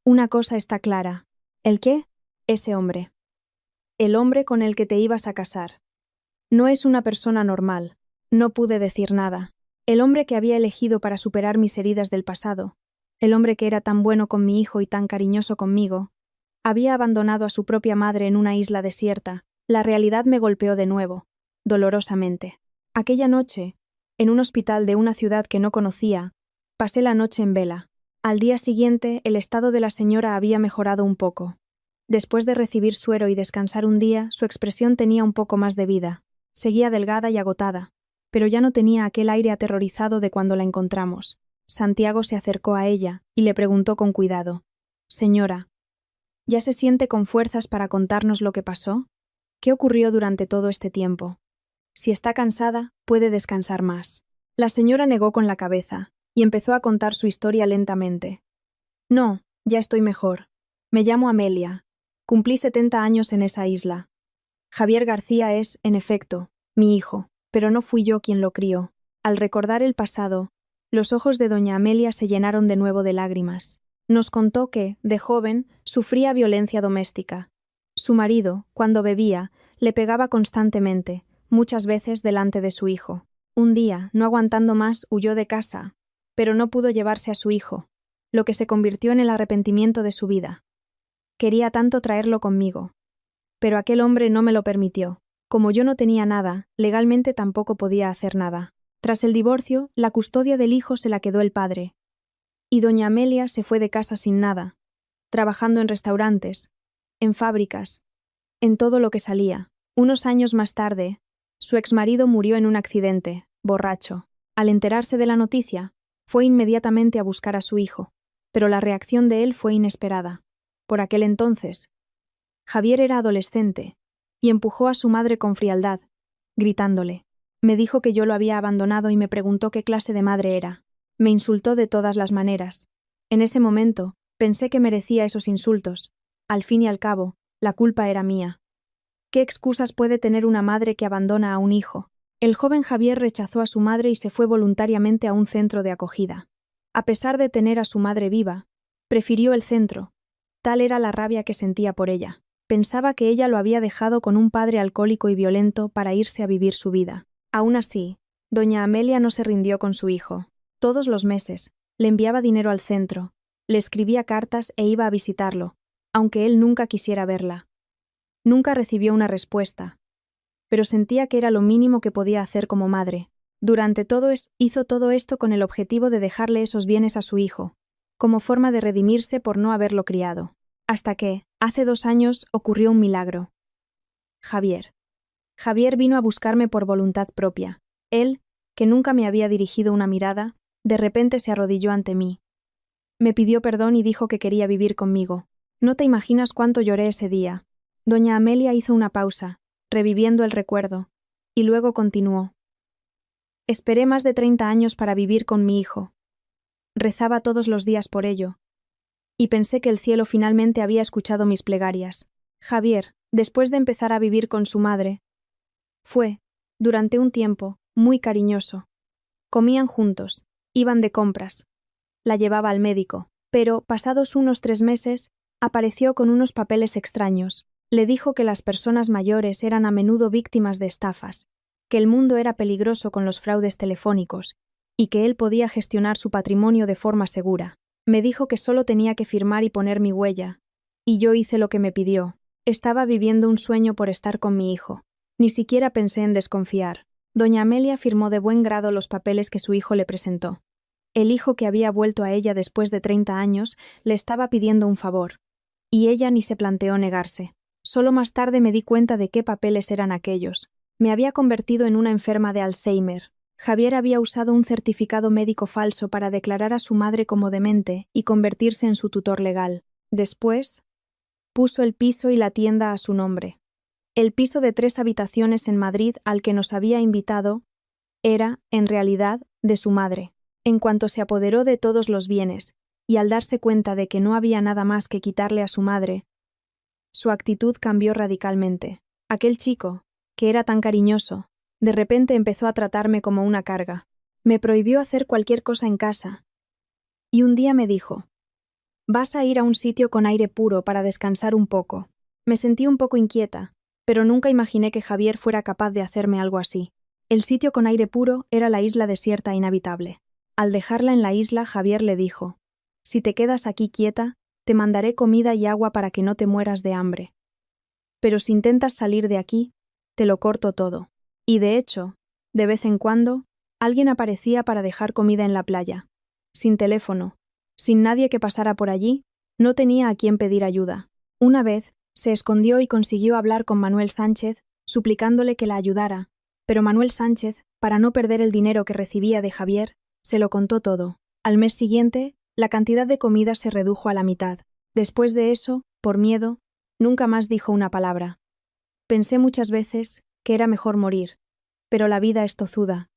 A: una cosa está clara. ¿El qué? Ese hombre. El hombre con el que te ibas a casar. No es una persona normal. No pude decir nada. El hombre que había elegido para superar mis heridas del pasado, el hombre que era tan bueno con mi hijo y tan cariñoso conmigo, había abandonado a su propia madre en una isla desierta. La realidad me golpeó de nuevo, dolorosamente. Aquella noche, en un hospital de una ciudad que no conocía, pasé la noche en vela. Al día siguiente, el estado de la señora había mejorado un poco. Después de recibir suero y descansar un día, su expresión tenía un poco más de vida. Seguía delgada y agotada, pero ya no tenía aquel aire aterrorizado de cuando la encontramos. Santiago se acercó a ella y le preguntó con cuidado: señora, ¿ya se siente con fuerzas para contarnos lo que pasó? ¿Qué ocurrió durante todo este tiempo? Si está cansada, puede descansar más. La señora negó con la cabeza y empezó a contar su historia lentamente. No, ya estoy mejor. Me llamo Amelia. Cumplí 70 años en esa isla. Javier García es, en efecto, mi hijo, pero no fui yo quien lo crió. Al recordar el pasado, los ojos de doña Amelia se llenaron de nuevo de lágrimas. Nos contó que, de joven, sufría violencia doméstica. Su marido, cuando bebía, le pegaba constantemente, muchas veces delante de su hijo. Un día, no aguantando más, huyó de casa, pero no pudo llevarse a su hijo, lo que se convirtió en el arrepentimiento de su vida. Quería tanto traerlo conmigo, pero aquel hombre no me lo permitió. Como yo no tenía nada, legalmente tampoco podía hacer nada. Tras el divorcio, la custodia del hijo se la quedó el padre, y doña Amelia se fue de casa sin nada, trabajando en restaurantes, en fábricas, en todo lo que salía. Unos años más tarde, su exmarido murió en un accidente, borracho. Al enterarse de la noticia, fue inmediatamente a buscar a su hijo, pero la reacción de él fue inesperada. Por aquel entonces, Javier era adolescente, y empujó a su madre con frialdad, gritándole. Me dijo que yo lo había abandonado y me preguntó qué clase de madre era. Me insultó de todas las maneras. En ese momento, pensé que merecía esos insultos. Al fin y al cabo, la culpa era mía. ¿Qué excusas puede tener una madre que abandona a un hijo? El joven Javier rechazó a su madre y se fue voluntariamente a un centro de acogida. A pesar de tener a su madre viva, prefirió el centro. Tal era la rabia que sentía por ella. Pensaba que ella lo había dejado con un padre alcohólico y violento para irse a vivir su vida. Aún así, doña Amelia no se rindió con su hijo. Todos los meses, le enviaba dinero al centro, Le escribía cartas e iba a visitarlo, aunque él nunca quisiera verla. Nunca recibió una respuesta, pero sentía que era lo mínimo que podía hacer como madre. Hizo todo esto con el objetivo de dejarle esos bienes a su hijo, como forma de redimirse por no haberlo criado. Hasta que, hace 2 años, ocurrió un milagro. Javier. Javier vino a buscarme por voluntad propia. Él, que nunca me había dirigido una mirada, de repente se arrodilló ante mí. Me pidió perdón y dijo que quería vivir conmigo. No te imaginas cuánto lloré ese día. Doña Amelia hizo una pausa, reviviendo el recuerdo, y luego continuó. Esperé más de 30 años para vivir con mi hijo. Rezaba todos los días por ello, y pensé que el cielo finalmente había escuchado mis plegarias. Javier, después de empezar a vivir con su madre, fue, durante un tiempo, muy cariñoso. Comían juntos, iban de compras. La llevaba al médico, pero, pasados unos 3 meses, apareció con unos papeles extraños. Le dijo que las personas mayores eran a menudo víctimas de estafas, que el mundo era peligroso con los fraudes telefónicos, y que él podía gestionar su patrimonio de forma segura. Me dijo que solo tenía que firmar y poner mi huella, y yo hice lo que me pidió. Estaba viviendo un sueño por estar con mi hijo. Ni siquiera pensé en desconfiar. Doña Amelia firmó de buen grado los papeles que su hijo le presentó. El hijo que había vuelto a ella después de 30 años le estaba pidiendo un favor, y ella ni se planteó negarse. Solo más tarde me di cuenta de qué papeles eran aquellos. Me había convertido en una enferma de Alzheimer. Javier había usado un certificado médico falso para declarar a su madre como demente y convertirse en su tutor legal. Después, puso el piso y la tienda a su nombre. El piso de 3 habitaciones en Madrid al que nos había invitado era, en realidad, de su madre. En cuanto se apoderó de todos los bienes, y al darse cuenta de que no había nada más que quitarle a su madre, su actitud cambió radicalmente. Aquel chico, que era tan cariñoso, de repente empezó a tratarme como una carga. Me prohibió hacer cualquier cosa en casa. Y un día me dijo, «Vas a ir a un sitio con aire puro para descansar un poco». Me sentí un poco inquieta, pero nunca imaginé que Javier fuera capaz de hacerme algo así. El sitio con aire puro era la isla desierta e inhabitable. Al dejarla en la isla, Javier le dijo, «Si te quedas aquí quieta, te mandaré comida y agua para que no te mueras de hambre. Pero si intentas salir de aquí, te lo corto todo». Y de hecho, de vez en cuando, alguien aparecía para dejar comida en la playa. Sin teléfono, sin nadie que pasara por allí, no tenía a quién pedir ayuda. Una vez, se escondió y consiguió hablar con Manuel Sánchez, suplicándole que la ayudara, pero Manuel Sánchez, para no perder el dinero que recibía de Javier, se lo contó todo. Al mes siguiente, la cantidad de comida se redujo a la mitad. Después de eso, por miedo, nunca más dijo una palabra. Pensé muchas veces que era mejor morir, pero la vida es tozuda.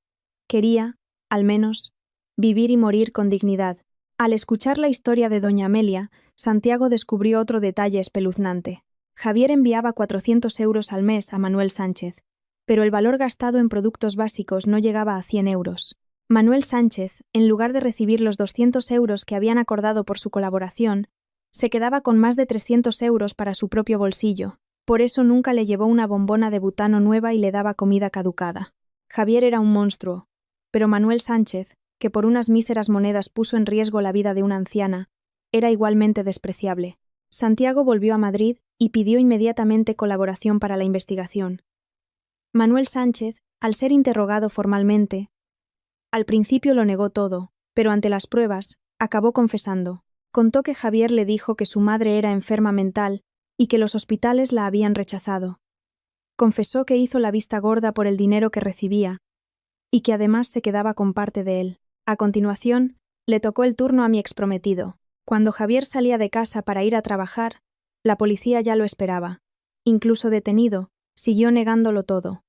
A: Quería, al menos, vivir y morir con dignidad. Al escuchar la historia de doña Amelia, Santiago descubrió otro detalle espeluznante. Javier enviaba 400 euros al mes a Manuel Sánchez, pero el valor gastado en productos básicos no llegaba a 100 euros. Manuel Sánchez, en lugar de recibir los 200 euros que habían acordado por su colaboración, se quedaba con más de 300 euros para su propio bolsillo. Por eso nunca le llevó una bombona de butano nueva y le daba comida caducada. Javier era un monstruo, pero Manuel Sánchez, que por unas míseras monedas puso en riesgo la vida de una anciana, era igualmente despreciable. Santiago volvió a Madrid y pidió inmediatamente colaboración para la investigación. Manuel Sánchez, al ser interrogado formalmente, al principio lo negó todo, pero ante las pruebas, acabó confesando. Contó que Javier le dijo que su madre era enferma mental y que los hospitales la habían rechazado. Confesó que hizo la vista gorda por el dinero que recibía y que además se quedaba con parte de él. A continuación, le tocó el turno a mi exprometido. Cuando Javier salía de casa para ir a trabajar, la policía ya lo esperaba. Incluso detenido, siguió negándolo todo.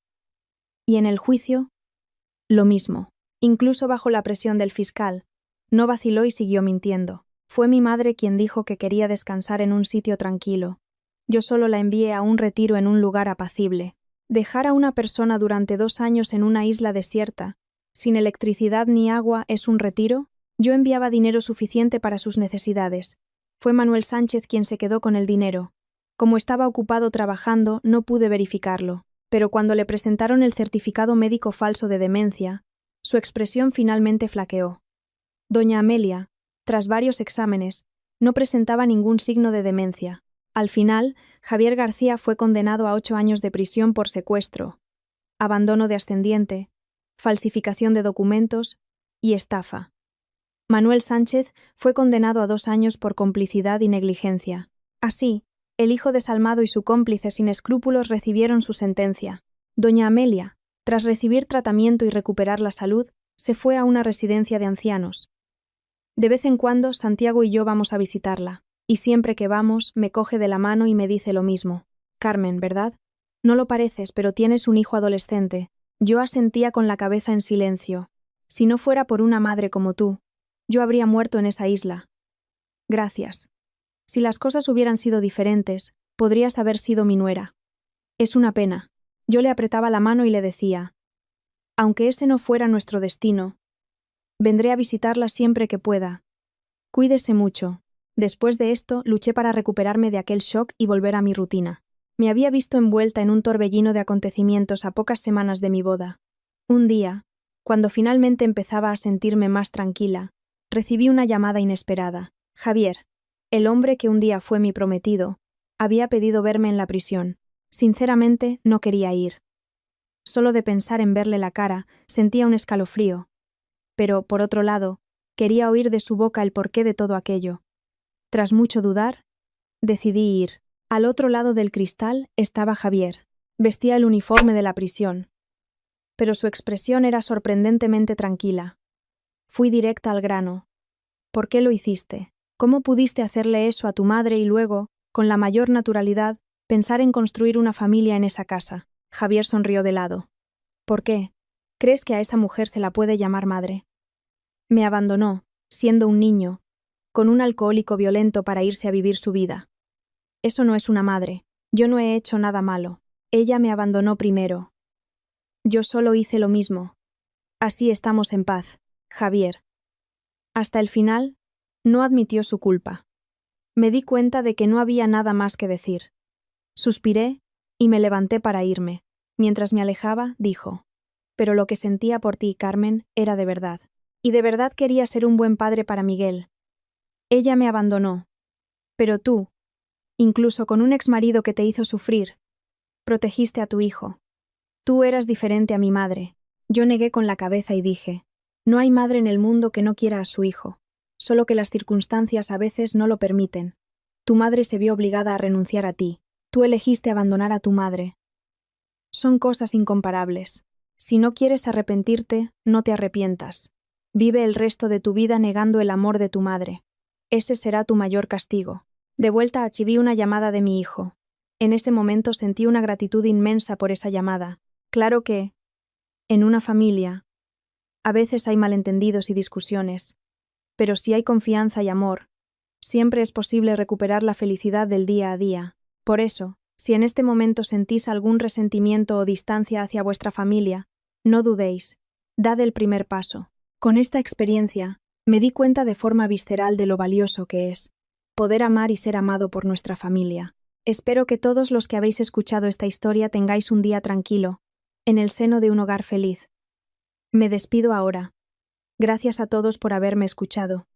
A: Y en el juicio, lo mismo. Incluso bajo la presión del fiscal, no vaciló y siguió mintiendo. Fue mi madre quien dijo que quería descansar en un sitio tranquilo. Yo solo la envié a un retiro en un lugar apacible. Dejar a una persona durante 2 años en una isla desierta, sin electricidad ni agua, ¿es un retiro? Yo enviaba dinero suficiente para sus necesidades. Fue Manuel Sánchez quien se quedó con el dinero. Como estaba ocupado trabajando, no pude verificarlo, pero cuando le presentaron el certificado médico falso de demencia, su expresión finalmente flaqueó. Doña Amelia, tras varios exámenes, No presentaba ningún signo de demencia. Al final, Javier García fue condenado a 8 años de prisión por secuestro, abandono de ascendiente, falsificación de documentos y estafa. Manuel Sánchez fue condenado a 2 años por complicidad y negligencia. Así, el hijo desalmado y su cómplice sin escrúpulos recibieron su sentencia. Doña Amelia, tras recibir tratamiento y recuperar la salud, se fue a una residencia de ancianos. De vez en cuando, Santiago y yo vamos a visitarla, y siempre que vamos, me coge de la mano y me dice lo mismo. Carmen, ¿verdad? No lo pareces, pero tienes un hijo adolescente. Yo asentía con la cabeza en silencio. Si no fuera por una madre como tú, yo habría muerto en esa isla. Gracias. Si las cosas hubieran sido diferentes, podrías haber sido mi nuera. Es una pena. Yo le apretaba la mano y le decía, aunque ese no fuera nuestro destino, vendré a visitarla siempre que pueda. Cuídese mucho. Después de esto, luché para recuperarme de aquel shock y volver a mi rutina. Me había visto envuelta en un torbellino de acontecimientos a pocas semanas de mi boda. Un día, cuando finalmente empezaba a sentirme más tranquila, recibí una llamada inesperada. Javier, el hombre que un día fue mi prometido, había pedido verme en la prisión. Sinceramente, no quería ir. Solo de pensar en verle la cara, sentía un escalofrío. Pero, por otro lado, quería oír de su boca el porqué de todo aquello. Tras mucho dudar, decidí ir. Al otro lado del cristal estaba Javier. Vestía el uniforme de la prisión. Pero su expresión era sorprendentemente tranquila. Fui directa al grano. ¿Por qué lo hiciste? ¿Cómo pudiste hacerle eso a tu madre y luego, con la mayor naturalidad, pensar en construir una familia en esa casa? Javier sonrió de lado. ¿Por qué? ¿Crees que a esa mujer se la puede llamar madre? Me abandonó, siendo un niño, con un alcohólico violento para irse a vivir su vida. Eso no es una madre. Yo no he hecho nada malo. Ella me abandonó primero. Yo solo hice lo mismo. Así estamos en paz, Javier. Hasta el final, no admitió su culpa. Me di cuenta de que no había nada más que decir. Suspiré y me levanté para irme. Mientras me alejaba, dijo, pero lo que sentía por ti, Carmen, era de verdad. Y de verdad quería ser un buen padre para Miguel. Ella me abandonó. Pero tú, incluso con un exmarido que te hizo sufrir, protegiste a tu hijo. Tú eras diferente a mi madre. Yo negué con la cabeza y dije, no hay madre en el mundo que no quiera a su hijo, solo que las circunstancias a veces no lo permiten. Tu madre se vio obligada a renunciar a ti. Tú elegiste abandonar a tu madre. Son cosas incomparables. Si no quieres arrepentirte, no te arrepientas. Vive el resto de tu vida negando el amor de tu madre. Ese será tu mayor castigo. De vuelta recibí una llamada de mi hijo. En ese momento sentí una gratitud inmensa por esa llamada. Claro que, en una familia, a veces hay malentendidos y discusiones, pero si hay confianza y amor, siempre es posible recuperar la felicidad del día a día. Por eso, si en este momento sentís algún resentimiento o distancia hacia vuestra familia, no dudéis, dad el primer paso. Con esta experiencia, me di cuenta de forma visceral de lo valioso que es poder amar y ser amado por nuestra familia. Espero que todos los que habéis escuchado esta historia tengáis un día tranquilo, en el seno de un hogar feliz. Me despido ahora. Gracias a todos por haberme escuchado.